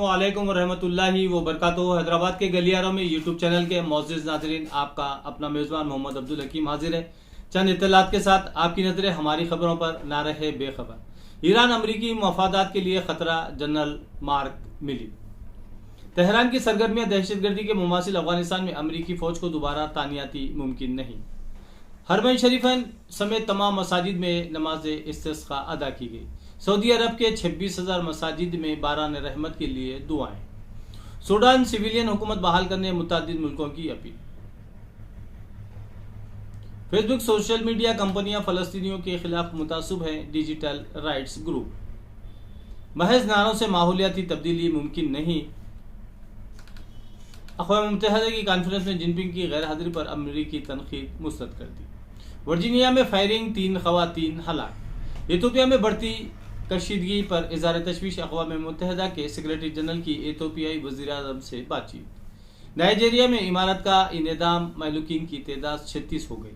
अस्सलामुअलैकुम वरहमतुल्लाहि वबरकातुहू। हैदराबाद के गलियारों में यूट्यूब चैनल के मोअज़्ज़िज़ नाज़रीन, आपका अपना मेज़बान मोहम्मद अब्दुल हकीम हाजिर है चंद इत्तलात के साथ। आपकी नज़रें हमारी खबरों पर ना रहे बेखबर। ईरान अमरीकी मफादात के लिए खतरा, जनरल मार्क मिली। तेहरान की सरगर्मियां दहशतगर्दी के मुमासिल अफगानिस्तान में अमरीकी फौज को दोबारा तानियाती मुमकिन नहीं। हरमैन शरीफैन समेत तमाम मसाजिद में नमाज इस्तिस्का अदा की गई। सऊदी अरब के 26,000 मसाजिद में बारान रहमत के लिए दुआएं। सूडान सिविलियन हुकूमत बहाल करने मुतअद्दिद मुल्कों की अपील। फेसबुक सोशल मीडिया कंपनियां फलस्तीनियों के खिलाफ मुतासब हैं। Digital rights group. महज नारों से माहौलियाती तब्दीली मुमकिन नहीं। अक़वाम मुत्तहिदा की कॉन्फ्रेंस में जिनपिंग की गैर हाजिरी पर अमरीकी तनकीद मुस्तरद कर दी। वर्जीनिया में फायरिंग, 3 ख़वातीन हलाक। इथियोपिया में बढ़ती कशीदगी पर इज़हार तशवीश। अक़वाम मुत्तहिदा के सेक्रेटरी जनरल की इथियोपियाई वज़ीर-ए-आज़म से बातचीत। नाइजीरिया में इमारत का इंहदाम, महलूकीन की तादाद 36 हो गई।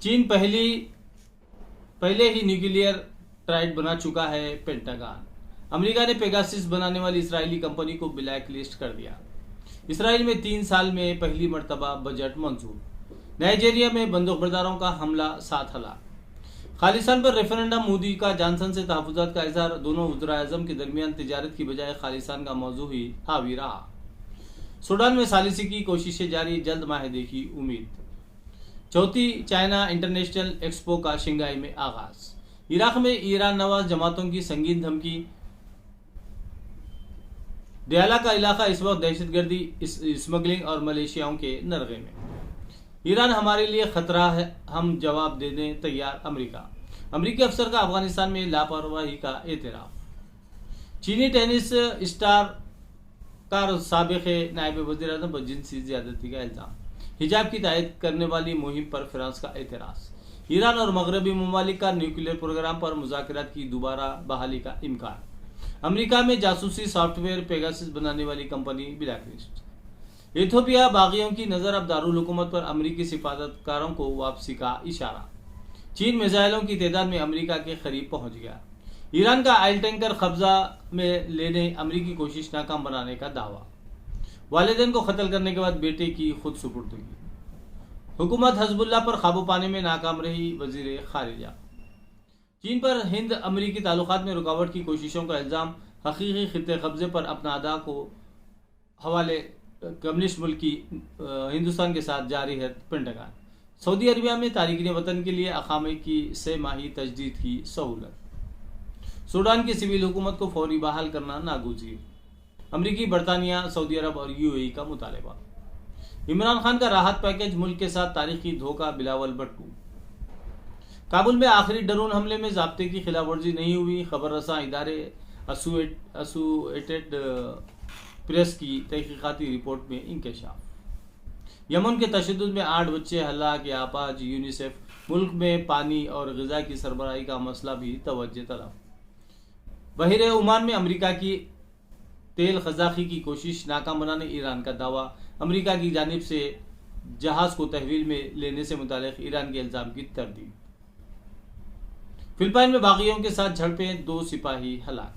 चीन पहले ही न्यूक्लियर ट्राइड बना चुका है। पेंटागन। अमेरिका ने पेगासस बनाने वाली इजरायली कंपनी को ब्लैक लिस्ट कर दिया। इसराइल में 3 साल में पहली मरतबा बजट मंजूर। नाइजीरिया में बंदूकबरदारों का हमला, 7 हलाक। खालिस्तान पर रेफरेंडम, मोदी का जॉनसन से तहफ़्फ़ुज़ात का इज़हार। दोनों वज़ीर-ए-आज़म के दरमियान तिजारत की बजाय खालिस्तान का मौजू ही हावी रहा। सूडान में सालिसी की कोशिशें जारी, जल्द माहिदे की उम्मीद। चौथी चाइना इंटरनेशनल एक्सपो का शंघाई में आगाज। इराक में ईरान नवाज जमातों की संगीन धमकी। दयाला का इलाका इस वक्त दहशतगर्दी, स्मगलिंग और मलेशियाओं के नरगे में। ईरान हमारे लिए खतरा है, हम जवाब देने तैयार। अमरीकी अफसर का अफगानिस्तान में लापरवाही का एतराफ। चीनी टेनिस स्टार का साबिक़ नायब वज़ीर-ए-आज़म पर जिनसी ज़्यादती का इल्ज़ाम। हिजाब की तायद करने वाली मुहिम पर फ्रांस का एतराज़। ईरान और मगरबी ममालिक का न्यूक्लियर प्रोग्राम पर मुज़ाकरात की दोबारा बहाली का इम्कान। अमेरिका में जासूसी सॉफ्टवेयर पेगासस बनाने वाली कंपनी ब्लैकलिस्ट। इथियोपिया बागियों की नज़र, अब दारुल हुकूमत पर अमरीकी सिफारतकारों को वापसी का इशारा। चीन मिसाइलों की तादाद में अमरीका के करीब पहुंच गया। ईरान का ऑयल टैंकर कब्जा में लेने अमरीकी कोशिश नाकाम बनाने का दावा। वालिदैन को कत्ल करने के बाद बेटे की खुद सुपुर्दगी। हुकूमत हिज़्बुल्लाह पर काबू पाने में नाकाम रही, वज़ीर खारिजा। चीन पर हिंद अमरीकी ताल्लुकात में रुकावट की कोशिशों का इल्ज़ाम। हकीकी खित्ते कब्जे पर अपना अदा को हवाले कम्युनिस्ट मुल्क की हिंदुस्तान के साथ जारी है। पेंटागन। सऊदी अरबिया में तारिकीन वतन के लिए अकामे की 6 माही तजदीद की सहूलत। सूडान की सिविल हुकूमत को फौरी बहाल करना नागुज़ीर। अमरीकी, बरतानिया, सऊदी अरब और UAE का मुतालबा। इमरान खान का राहत पैकेज, मुल्क के साथ तारीखी धोखा। बिलावल भुट्टो। काबुल में आखिरी ड्रोन हमले में ज़ाब्ते की खिलाफ वर्जी नहीं हुई। खबर रसां इदारे एसोसिएटेड प्रेस की तहकीकाती रिपोर्ट में इंकशाफ। यमन के तशद्दुद में 8 बच्चे हलाक। आपाज यूनिसेफ। मुल्क में पानी और ग़िज़ा की सरबराही का मसला भी तवज्जो तलब। बहरे ओमान में अमरीका की तेल क़ज़ाक़ी की कोशिश नाकाम बनाने ईरान का दावा। अमरीका की जानिब से जहाज़ को तहवील में लेने से मुतालिक ईरान के इल्ज़ाम की तरदीद। फिलिपाइन में बागियों के साथ झड़पें, 2 सिपाही हलाक।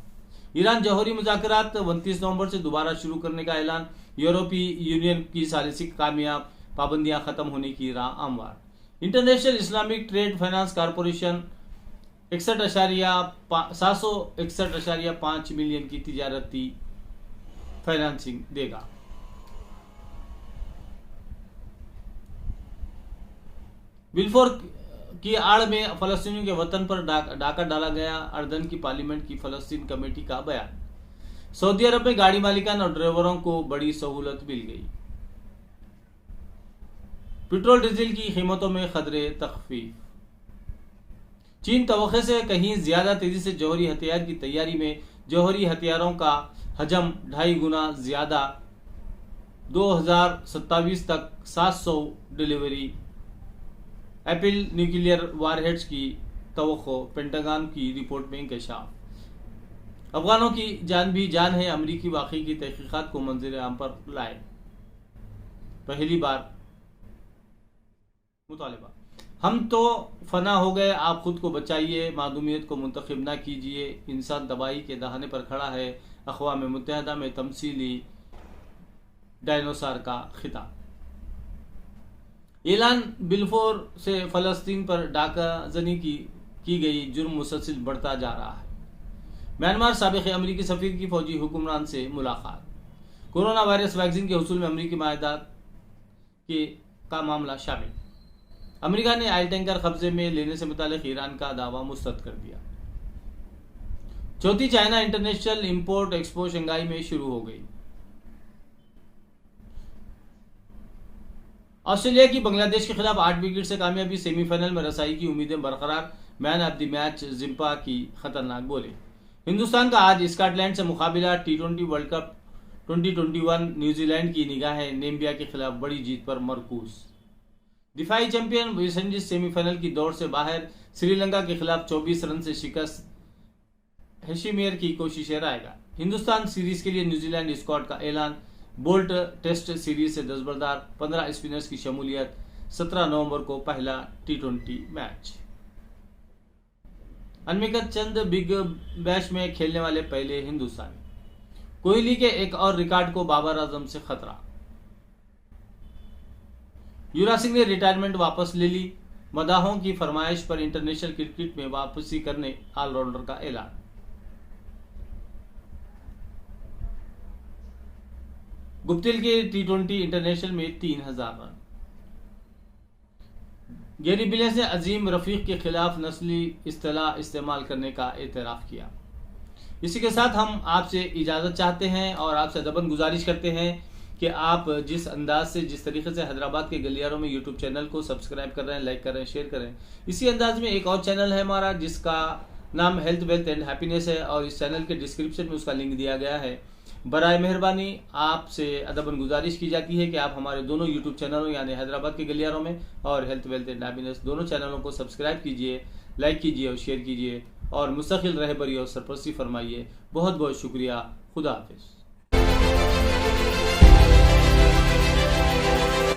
ईरान जौहरी मुज़ाकरात 29 नवंबर से दोबारा शुरू करने का ऐलान। यूरोपीय यूनियन की सालिसी कामयाब, पाबंदियां खत्म होने की राह हमवार। International Islamic Trade Finance Corporation 761.5 million की तिजारती फाइनेंसिंग देगा। बिल्फोर की आड़ में फलस्तीनियों के वतन पर डाका डाला गया। अर्दन की पार्लियामेंट की फलस्तीन कमेटी का बयान। सऊदी अरब में गाड़ी मालिकान और ड्राइवरों को बड़ी सहूलत मिल गई। पेट्रोल डीजल की कीमतों में खदरे तखफीफ। चीन तवक्के से कहीं ज्यादा तेजी से जौहरी हथियार की तैयारी में। जौहरी हथियारों का हजम 2.5 गुना ज्यादा। 2027 तक 700 डिलीवरी। एप्पल न्यूक्लियर वारहेड्स की तवक्को। पेंटागन की रिपोर्ट में इंकशाफ। अफगानों की जान भी जान है। अमरीकी वाक़ई की तहकीकात को मंज़िल आम पर लाए। पहली बार मुतालिबा। हम तो फना हो गए, आप खुद को बचाइए, मादूमियत को मुंतखब ना कीजिए, इंसान तबाही के दहाने पर खड़ा है, अक़वाम मुत्तहिदा में तमसीली डायनासोर का खिताब। ऐलान बिलफोर से फ़लस्तीन पर डाका जनी की गई जुर्म मुसलसिल बढ़ता जा रहा है। म्यांमार साबिक़ अमरीकी सफ़ीर की फ़ौजी हुक्मरान से मुलाकात। कोरोना वायरस वैक्सीन के हुसूल में अमरीकी मायदात का मामला शामिल। अमेरिका ने ऑयल टैंकर कब्जे में लेने से मुतालिक ईरान का दावा मुस्तरद कर दिया। चौथी China international import expo Shanghai में शुरू हो गई। ऑस्ट्रेलिया की बांग्लादेश के खिलाफ 8 विकेट से कामयाबी, सेमीफाइनल में रसाई की उम्मीदें बरकरार। Man of the match Zampa की खतरनाक बोले। हिंदुस्तान का आज स्कॉटलैंड से मुकाबला। T20 वर्ल्ड कप 2021 न्यूजीलैंड की निगाहें नामीबिया के खिलाफ बड़ी जीत पर मरकूज। दिफाई चैंपियन वेस्ट इंडीज सेमीफाइनल की दौड़ से बाहर। श्रीलंका के खिलाफ 24 रन से शिकस्त। हेशिमेर की कोशिशें रायगा। हिंदुस्तान सीरीज के लिए न्यूजीलैंड स्क्वाड का ऐलान। बोल्ट टेस्ट सीरीज से दस्तबरदार। 15 स्पिनर्स की शमूलियत। 17 नवंबर को पहला T20 मैच। अनमिकत चंद बिग बैश में खेलने वाले पहले हिंदुस्तानी। कोहली के एक और रिकॉर्ड को बाबर आजम से खतरा। युवराज सिंह ने रिटायरमेंट वापस ले ली। मदाहों की फरमाइश पर इंटरनेशनल क्रिकेट में वापसी करने ऑलराउंडर का ऐलान। गुप्तिल के T20 इंटरनेशनल में 3000 रन। गैरी विलियम्स ने अजीम रफीक के खिलाफ नस्ली इस्तिलाह इस्तेमाल करने का एतराफ़ किया। इसी के साथ हम आपसे इजाज़त चाहते हैं और आपसे अदबन गुजारिश करते हैं कि आप जिस अंदाज से, जिस तरीके से हैदराबाद के गलियारों में यूट्यूब चैनल को सब्सक्राइब कर रहे हैं, लाइक कर रहे हैं, शेयर कर रहे हैं, इसी अंदाज में एक और चैनल है हमारा जिसका नाम हेल्थ वेल्थ एंड हैप्पीनेस है और इस चैनल के डिस्क्रिप्शन में उसका लिंक दिया गया है। बराए मेहरबानी आपसे अदबन गुजारिश की जाती है कि आप हमारे दोनों यूट्यूब चैनलों यानी हैदराबाद के गलियारों में और हेल्थ वेल्थ एंड हैप्पीनेस दोनों चैनलों को सब्सक्राइब कीजिए, लाइक कीजिए और शेयर कीजिए और मुस्तकिल रहबरी और सरपरस्ती फरमाइए। बहुत बहुत शुक्रिया। खुदा हाफिज़।